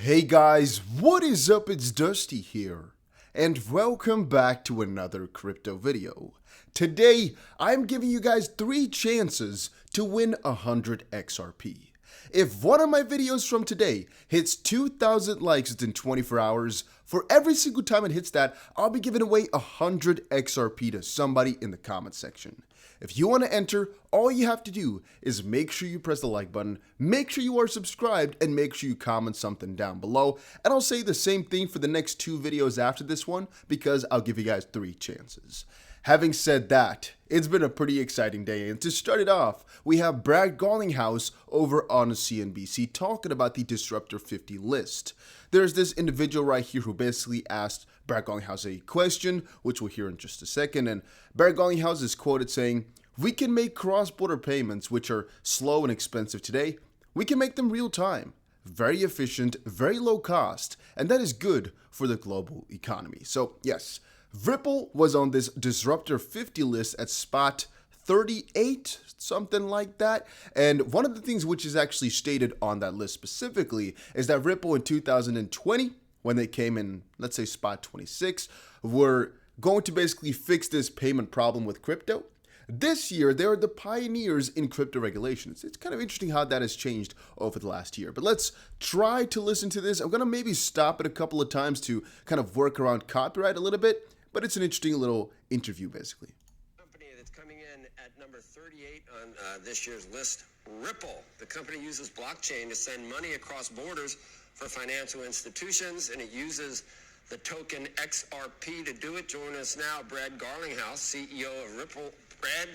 Hey guys, what is up? It's Dusty here, and welcome back to another crypto video. Today, I'm giving you guys 3 chances to win 100 XRP. If one of my videos from today hits 2,000 likes within 24 hours, for every single time it hits that, I'll be giving away 100 XRP to somebody in the comment section. If you want to enter, all you have to do is make sure you press the like button, make sure you are subscribed, and make sure you comment something down below. And I'll say the same thing for the next 2 videos after this one, because I'll give you guys 3 chances. Having said that, it's been a pretty exciting day, and to start it off, we have Brad Garlinghouse over on Cnbc talking about the Disruptor 50 list. There's this individual right here who basically asked Brad Garlinghouse a question, which we'll hear in just a second, and Brad Garlinghouse is quoted saying, "We can make cross-border payments, which are slow and expensive today, we can make them real-time, very efficient, very low cost, and that is good for the global economy." So yes, Ripple was on this Disruptor 50 list at spot 38, something like that. And one of the things which is actually stated on that list specifically is that Ripple in 2020, when they came in, let's say spot 26, were going to basically fix this payment problem with crypto. This year, they are the pioneers in crypto regulations. It's kind of interesting how that has changed over the last year. But let's try to listen to this. I'm going to maybe stop it a couple of times to kind of work around copyright a little bit. But it's an interesting little interview, basically. Company that's coming in at number 38 on this year's list, Ripple. The company uses blockchain to send money across borders for financial institutions, and it uses the token XRP to do it. Join us now, Brad Garlinghouse, CEO of Ripple. Brad,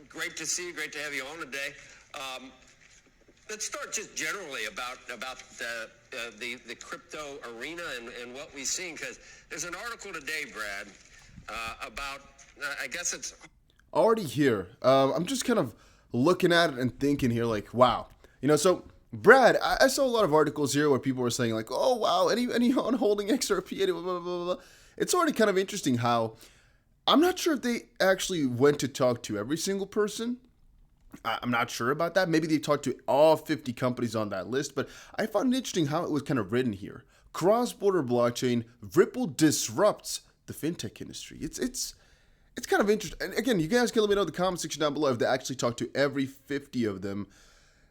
great to see you. Great to have you on today. Let's start just generally about the crypto arena and what we've seen, because there's an article today, Brad, about, I guess it's already here. I'm just kind of looking at it and thinking here like, wow. So Brad, I saw a lot of articles here where people were saying like, oh, wow, anyone holding XRP, blah, blah, blah, blah. It's already kind of interesting how I'm not sure if they actually went to talk to every single person. I'm not sure about that. Maybe they talked to all 50 companies on that list, but I found it interesting how it was kind of written here. Cross-border blockchain, Ripple disrupts the fintech industry. It's kind of interesting. And again, you guys can let me know in the comment section down below if they actually talked to every 50 of them.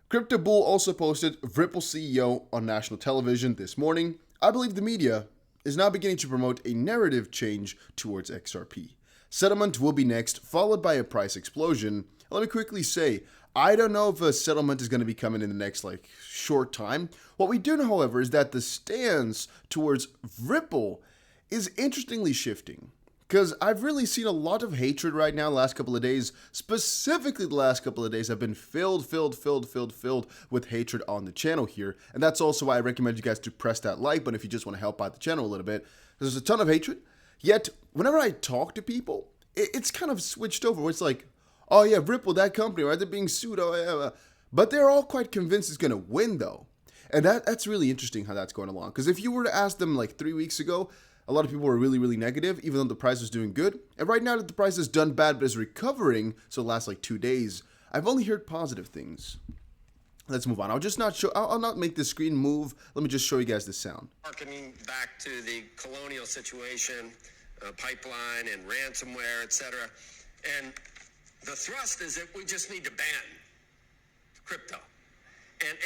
Crypto Bull also posted Ripple CEO on national television this morning. I believe the media is now beginning to promote a narrative change towards XRP. Settlement will be next, followed by a price explosion. Let me quickly say, I don't know if a settlement is going to be coming in the next short time. What we do know, however, is that the stance towards Ripple is interestingly shifting. Because I've really seen a lot of hatred right now the last couple of days. Specifically the last couple of days have been filled with hatred on the channel here. And that's also why I recommend you guys to press that like button if you just want to help out the channel a little bit. There's a ton of hatred. Yet, whenever I talk to people, it's kind of switched over where it's like, oh yeah, Ripple, that company, right? They're being sued. Oh, yeah. But they're all quite convinced it's going to win, though. And that's really interesting how that's going along. Because if you were to ask them 3 weeks ago, a lot of people were really negative, even though the price was doing good. And right now that the price has done bad but is recovering, so the last 2 days, I've only heard positive things. Let's move on. I'll not make the screen move. Let me just show you guys the sound. Harkening back to the colonial situation, pipeline and ransomware, etc. And the thrust is that we just need to ban crypto. And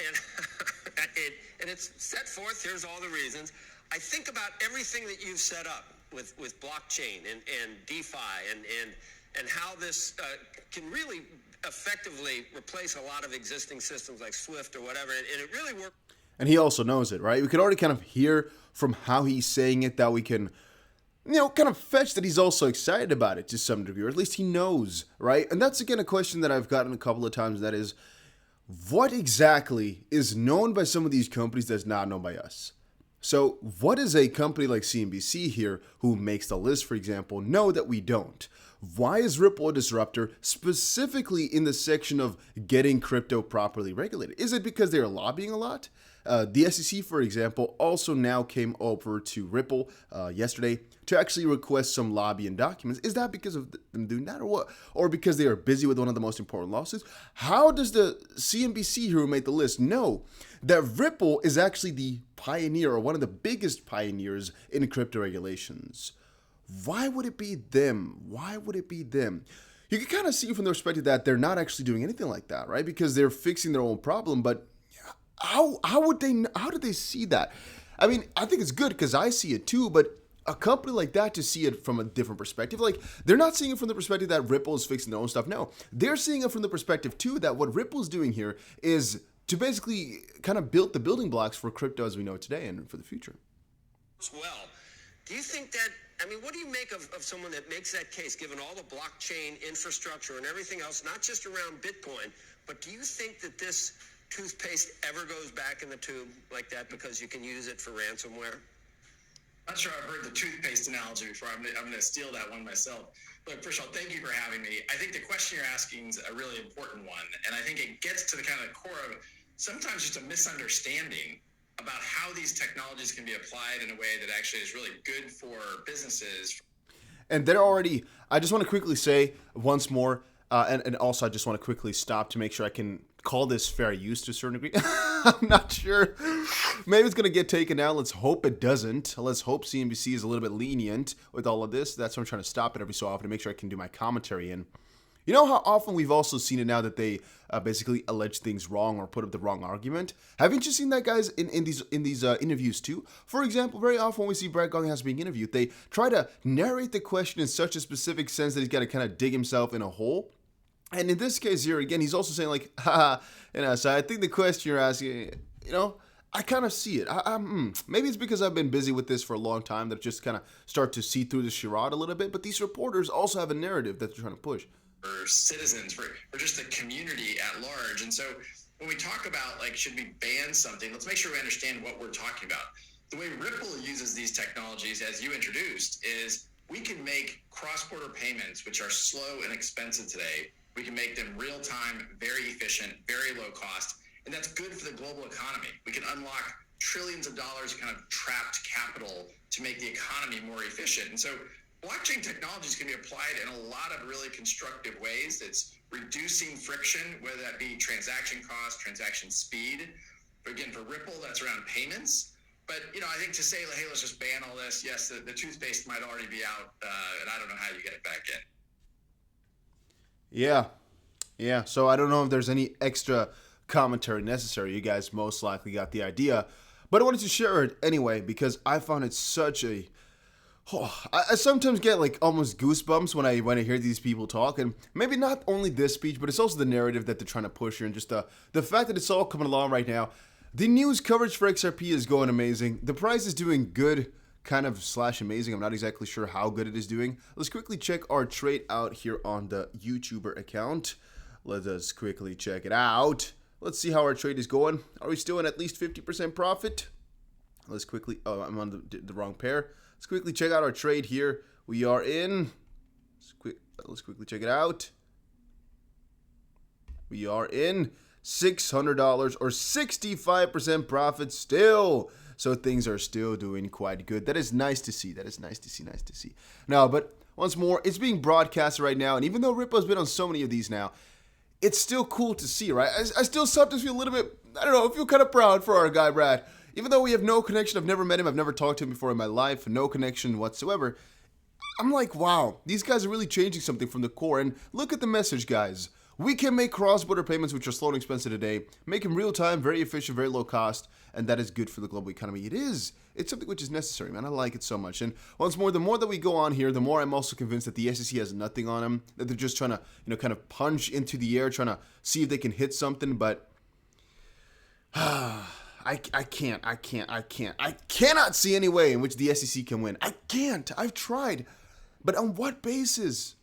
it's set forth, here's all the reasons. I think about everything that you've set up with blockchain and DeFi and how this can really effectively replace a lot of existing systems like Swift or whatever. And it really works. And he also knows it, right? We can already kind of hear from how he's saying it that we can kind of fetch that he's also excited about it to some degree, or at least he knows, right? And that's, again, a question that I've gotten a couple of times, that is, what exactly is known by some of these companies that's not known by us? So what does a company like Cnbc here, who makes the list, for example, know that we don't? Why is Ripple a disruptor specifically in the section of getting crypto properly regulated? Is it because they're lobbying a lot? The SEC, for example, also now came over to Ripple yesterday to actually request some lobbying documents. Is that because of them doing that, or what? Or because they are busy with one of the most important lawsuits? How does the CNBC who made the list know that Ripple is actually the pioneer or one of the biggest pioneers in crypto regulations. Why would it be them? Why would it be them? You can kind of see from the perspective that they're not actually doing anything like that, right? Because they're fixing their own problem. But how did they see that? I mean, I think it's good because I see it too, but a company like that to see it from a different perspective, like they're not seeing it from the perspective that Ripple is fixing their own stuff. No, they're seeing it from the perspective too that what Ripple's doing here is to basically kind of build the building blocks for crypto as we know it today and for the future. Well, do you think that, I mean, what do you make of someone that makes that case, given all the blockchain infrastructure and everything else, not just around Bitcoin, but do you think that this toothpaste ever goes back in the tube like that because you can use it for ransomware? Not sure I've heard the toothpaste analogy before. I'm going to steal that one myself. Look, first of all, thank you for having me. I think the question you're asking is a really important one, and I think it gets to the kind of core of sometimes just a misunderstanding about how these technologies can be applied in a way that actually is really good for businesses. And they're already, I just want to quickly say once more, and also I just want to quickly stop to make sure I can call this fair use to a certain degree. I'm not sure. Maybe it's going to get taken out. Let's hope it doesn't. Let's hope Cnbc is a little bit lenient with all of this. That's why I'm trying to stop it every so often to make sure I can do my commentary in. You know how often we've also seen it now that they basically allege things wrong or put up the wrong argument? Haven't you seen that, guys, in these interviews too? For example, very often when we see Brad Garlinghouse being interviewed, they try to narrate the question in such a specific sense that he's got to kind of dig himself in a hole. And in this case here, again, he's also saying like, haha, so I think the question you're asking, I kind of see it. Maybe it's because I've been busy with this for a long time that just kind of start to see through the charade a little bit. But these reporters also have a narrative that they're trying to push. For citizens, for just the community at large. And so when we talk about, like, should we ban something, let's make sure we understand what we're talking about. The way Ripple uses these technologies, as you introduced, is we can make cross-border payments, which are slow and expensive today. We can make them real-time, very efficient, very low cost, and that's good for the global economy. We can unlock trillions of dollars of kind of trapped capital to make the economy more efficient. And so blockchain technologies can be applied in a lot of really constructive ways. It's reducing friction, whether that be transaction cost, transaction speed. But again, for Ripple, that's around payments. But, I think to say, hey, let's just ban all this, yes, the toothpaste might already be out, and I don't know how you get it back in. Yeah. So I don't know if there's any extra commentary necessary. You guys most likely got the idea. But I wanted to share it anyway because I found it such a... I sometimes get like almost goosebumps when I hear these people talk, and maybe not only this speech, but it's also the narrative that they're trying to push here, and just the fact that it's all coming along right now. The news coverage for XRP is going amazing. The price is doing good, kind of / amazing. I'm not exactly sure how good it is doing. Let's quickly check our trade out here on the YouTuber account. Let us quickly check it out. Let's see how our trade is going. Are we still in at least 50% profit? Let's quickly, I'm on the wrong pair. Let's quickly check out our trade here. We are in, let's quickly check it out. We are in $600 or 65% profit still. So things are still doing quite good. That is nice to see. Nice to see. No, but once more, it's being broadcasted right now. And even though Ripple's been on so many of these now, it's still cool to see, right? I still sometimes feel a little bit, I don't know, I feel kind of proud for our guy, Brad. Even though we have no connection, I've never met him, I've never talked to him before in my life, no connection whatsoever. I'm like, wow, these guys are really changing something from the core. And look at the message, guys. We can make cross-border payments, which are slow and expensive today, make them real-time, very efficient, very low cost, and that is good for the global economy. It is. It's something which is necessary, man. I like it so much. And once more, the more that we go on here, the more I'm also convinced that the SEC has nothing on them, that they're just trying to, kind of punch into the air, trying to see if they can hit something, but... I cannot see any way in which the SEC can win. I can't. I've tried. But on what basis?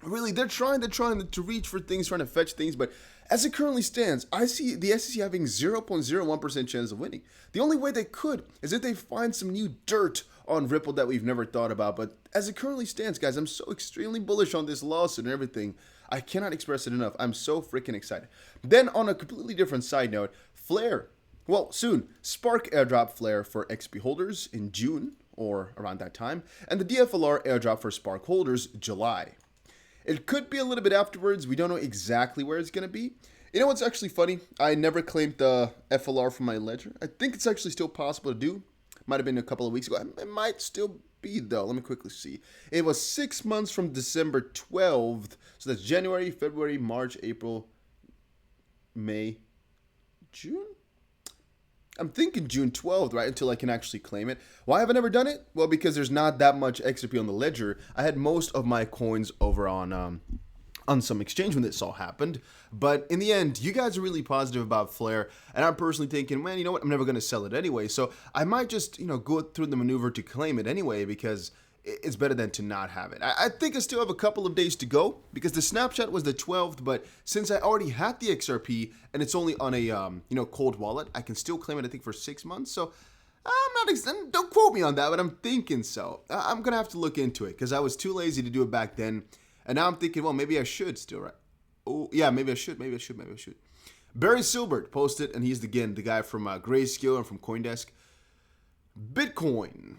Really, they're trying to reach for things, trying to fetch things, but as it currently stands, I see the SEC having 0.01% chance of winning. The only way they could is if they find some new dirt on Ripple that we've never thought about. But as it currently stands, guys, I'm so extremely bullish on this lawsuit and everything. I cannot express it enough. I'm so freaking excited. Then on a completely different side note, Flare. Well, soon, Spark airdrop Flare for XP holders in June or around that time, and the DFLR airdrop for Spark holders July. It could be a little bit afterwards. We don't know exactly where it's going to be. You know what's actually funny? I never claimed the FLR from my ledger. I think it's actually still possible to do. Might have been a couple of weeks ago. It might still be, though. Let me quickly see. It was 6 months from December 12th. So that's January, February, March, April, May, June? I'm thinking June 12th, right? Until I can actually claim it. Why have I never done it? Well, because there's not that much XRP on the ledger. I had most of my coins over on some exchange when this all happened. But in the end, you guys are really positive about Flare. And I'm personally thinking, man, you know what? I'm never going to sell it anyway. So I might just, go through the maneuver to claim it anyway, because it's better than to not have it. I think I still have a couple of days to go, because the snapshot was the 12th, but since I already had the XRP and it's only on a cold wallet, I can still claim it, I think, for 6 months. So don't quote me on that, but I'm thinking so. I'm gonna have to look into it, because I was too lazy to do it back then, and now I'm thinking, well, maybe I should still, right? Oh yeah, maybe I should. Barry Silbert posted, and he's again the guy from Grayscale and from CoinDesk. Bitcoin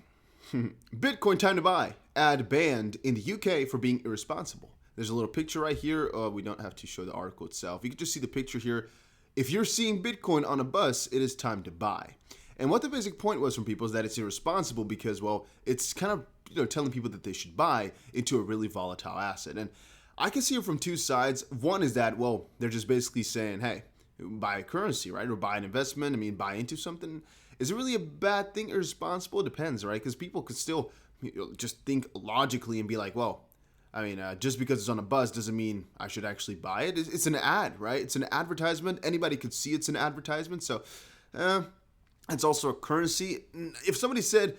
time to buy. Ad banned in the UK for being irresponsible. There's a little picture right here. We don't have to show the article itself. You can just see the picture here. If you're seeing Bitcoin on a bus, it is time to buy. And what the basic point was from people is that it's irresponsible because, well, it's kind of telling people that they should buy into a really volatile asset. And I can see it from two sides. One is that, well, they're just basically saying, hey, buy a currency, right? Or buy an investment. I mean, buy into something. Is it really a bad thing or responsible? It depends, right? Because people could still just think logically and be like, well, I mean, just because it's on a bus doesn't mean I should actually buy it. It's an ad, right? It's an advertisement. Anybody could see it's an advertisement. So it's also a currency. If somebody said,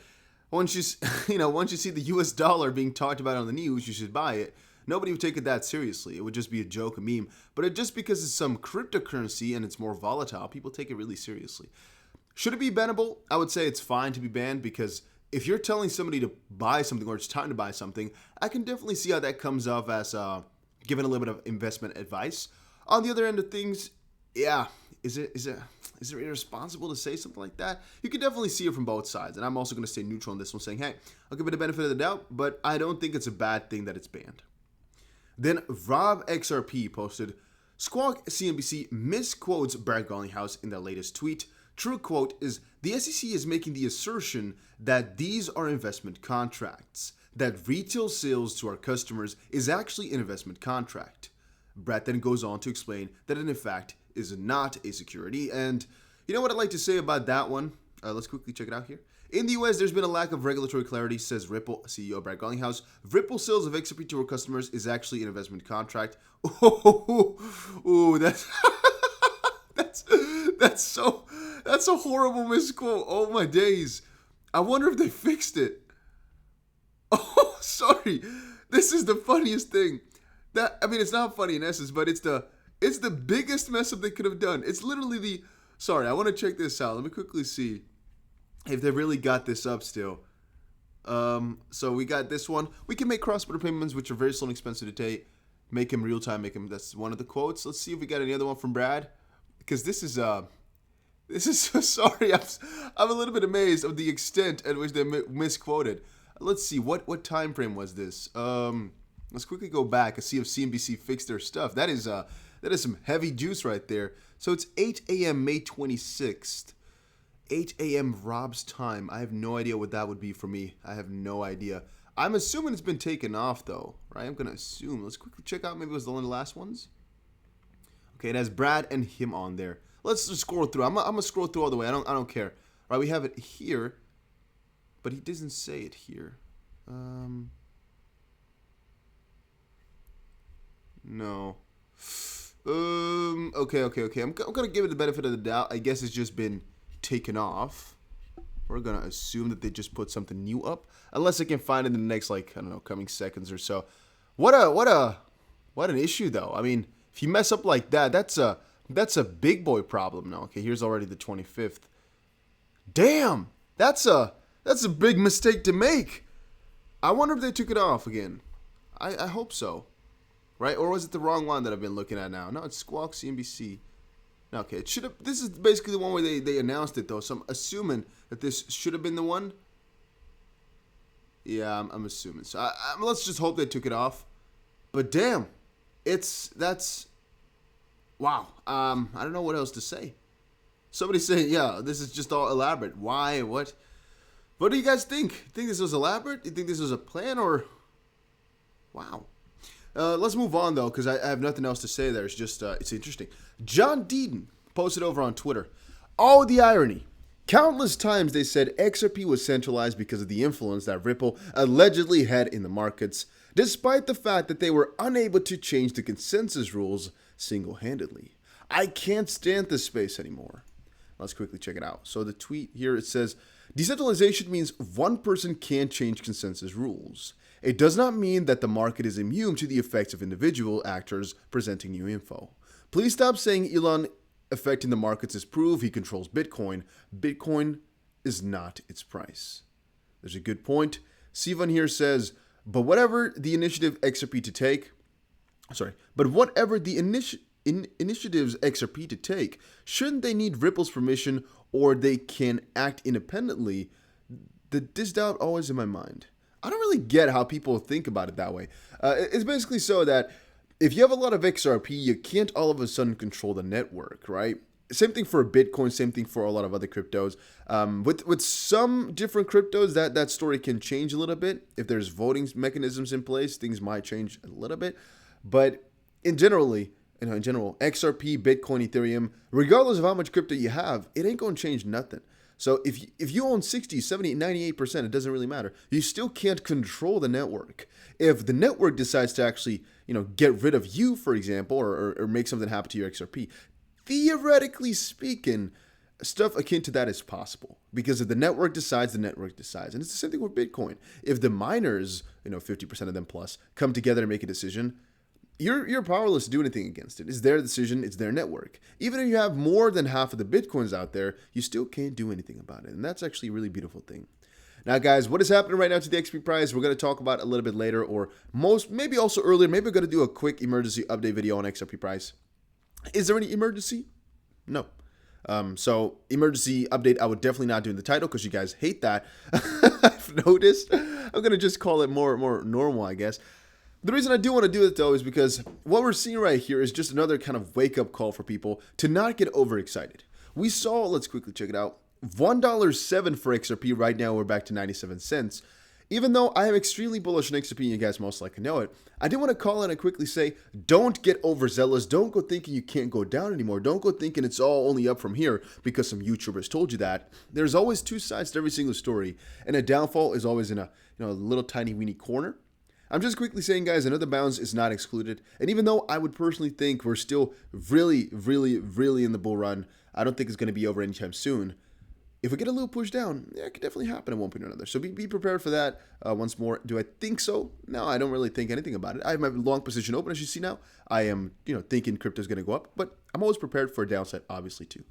once you see the US dollar being talked about on the news, you should buy it, nobody would take it that seriously. It would just be a joke, a meme. But just because it's some cryptocurrency and it's more volatile, people take it really seriously. Should it be bannable? I would say it's fine to be banned, because if you're telling somebody to buy something or it's time to buy something, I can definitely see how that comes off as giving a little bit of investment advice. On the other end of things, yeah, is it irresponsible to say something like that? You can definitely see it from both sides, and I'm also going to stay neutral on this one, saying, hey, I'll give it the benefit of the doubt, but I don't think it's a bad thing that it's banned. Then Rob XRP posted, Squawk Cnbc misquotes Brad Garlinghouse in their latest tweet. True quote is, the SEC is making the assertion that these are investment contracts, that retail sales to our customers is actually an investment contract. Brad then goes on to explain that it in fact is not a security. And you know what I'd like to say about that one? Let's quickly check it out here. In the US, there's been a lack of regulatory clarity, says Ripple CEO Brad Garlinghouse. Ripple sales of XRP to our customers is actually an investment contract. Ooh, that's that's a horrible misquote. Oh my days. I wonder if they fixed it. Oh, sorry. This is the funniest thing. It's not funny in essence, but it's the biggest mess up they could have done. It's literally sorry, I want to check this out. Let me quickly see if they really got this up still. So we got this one. We can make cross-border payments, which are very slow and expensive to take. Make them real time. That's one of the quotes. Let's see if we got any other one from Brad, because this is so sorry. I'm a little bit amazed of the extent at which they misquoted. Let's see what time frame was this. Let's quickly go back and see if CNBC fixed their stuff. That is some heavy juice right there. So it's 8 a.m. May 26th. 8 a.m. Rob's time. I have no idea what that would be for me. I have no idea. I'm assuming it's been taken off though, right? I'm gonna assume. Let's quickly check out. Maybe it was one of the last ones. Okay, it has Brad and him on there. Let's just scroll through. I'm gonna scroll through all the way. I don't care. Right, we have it here, but he doesn't say it here. No. Okay. I'm gonna give it the benefit of the doubt. I guess it's just been taken off. We're gonna assume that they just put something new up, unless I can find it in the next, coming seconds or so. What an issue though. I mean, if you mess up like that, that's a big boy problem now. Okay, here's already the 25th. Damn, that's a big mistake to make. I wonder if they took it off again. I hope so. Right? Or was it the wrong one that I've been looking at now? No, it's Squawk CNBC. Okay, it should have. This is basically the one where they announced it though, so I'm assuming that this should have been the one. Yeah, I'm assuming. So let's just hope they took it off. But damn, that's wow. I don't know what else to say. Somebody saying, yeah, this is just all elaborate. Why? What? What do you guys think? Think this was elaborate? Do you think this was a plan or? Wow. Let's move on though, because I have nothing else to say there. It's just, it's interesting. John Deedon posted over on Twitter. Oh, the irony. Countless times they said XRP was centralized because of the influence that Ripple allegedly had in the markets, despite the fact that they were unable to change the consensus rules single-handedly. I can't stand this space anymore. Let's quickly check it out. So the tweet here, it says, decentralization means one person can't change consensus rules. It does not mean that the market is immune to the effects of individual actors presenting new info. Please stop saying Elon affecting the markets is proof he controls Bitcoin. Bitcoin is not its price. There's a good point. Sivan here says, but whatever the initiative XRP to take, initiatives XRP to take, shouldn't they need Ripple's permission or they can act independently? This doubt always in my mind. I don't really get how people think about it that way. It's basically so that if you have a lot of XRP, you can't all of a sudden control the network, right? Same thing for Bitcoin, same thing for a lot of other cryptos. With some different cryptos, that story can change a little bit. If there's voting mechanisms in place, things might change a little bit. But in general, XRP, Bitcoin, Ethereum, regardless of how much crypto you have, it ain't going to change nothing. So if you own 60, 70, 98%, it doesn't really matter. You still can't control the network. If the network decides to actually, get rid of you, for example, or make something happen to your XRP, theoretically speaking, stuff akin to that is possible. Because if the network decides, the network decides. And it's the same thing with Bitcoin. If the miners, 50% of them plus, come together and make a decision, you're powerless to do anything against it. It's their decision. It's their network. Even if you have more than half of the Bitcoins out there, you still can't do anything about it. And that's actually a really beautiful thing. Now, guys, what is happening right now to the XP price? We're going to talk about it a little bit later, or maybe also earlier. Maybe we're going to do a quick emergency update video on XRP price. Is there any emergency? No. So emergency update, I would definitely not do in the title because you guys hate that. I've noticed. I'm going to just call it more normal, I guess. The reason I do want to do it, though, is because what we're seeing right here is just another kind of wake-up call for people to not get overexcited. We saw, let's quickly check it out, $1.07 for XRP. Right now, we're back to 97 cents. Even though I am extremely bullish on XRP, and you guys most likely know it, I did want to call in and quickly say, don't get overzealous. Don't go thinking you can't go down anymore. Don't go thinking it's all only up from here because some YouTubers told you that. There's always two sides to every single story, and a downfall is always in a little tiny weeny corner. I'm just quickly saying, guys, another bounce is not excluded. And even though I would personally think we're still really in the bull run, I don't think it's going to be over anytime soon. If we get a little push down, yeah, it could definitely happen at one point or another. So be prepared for that once more. Do I think so? No, I don't really think anything about it. I have my long position open, as you see now. I am, thinking crypto is going to go up, but I'm always prepared for a downside, obviously, too.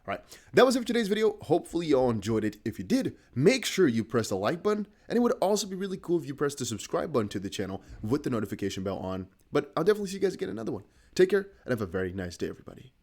All right, that was it for today's video. Hopefully you all enjoyed it. If you did, make sure you press the like button, and it would also be really cool if you press the subscribe button to the channel with the notification bell on. But I'll definitely see you guys again in another one. Take care, and have a very nice day, everybody.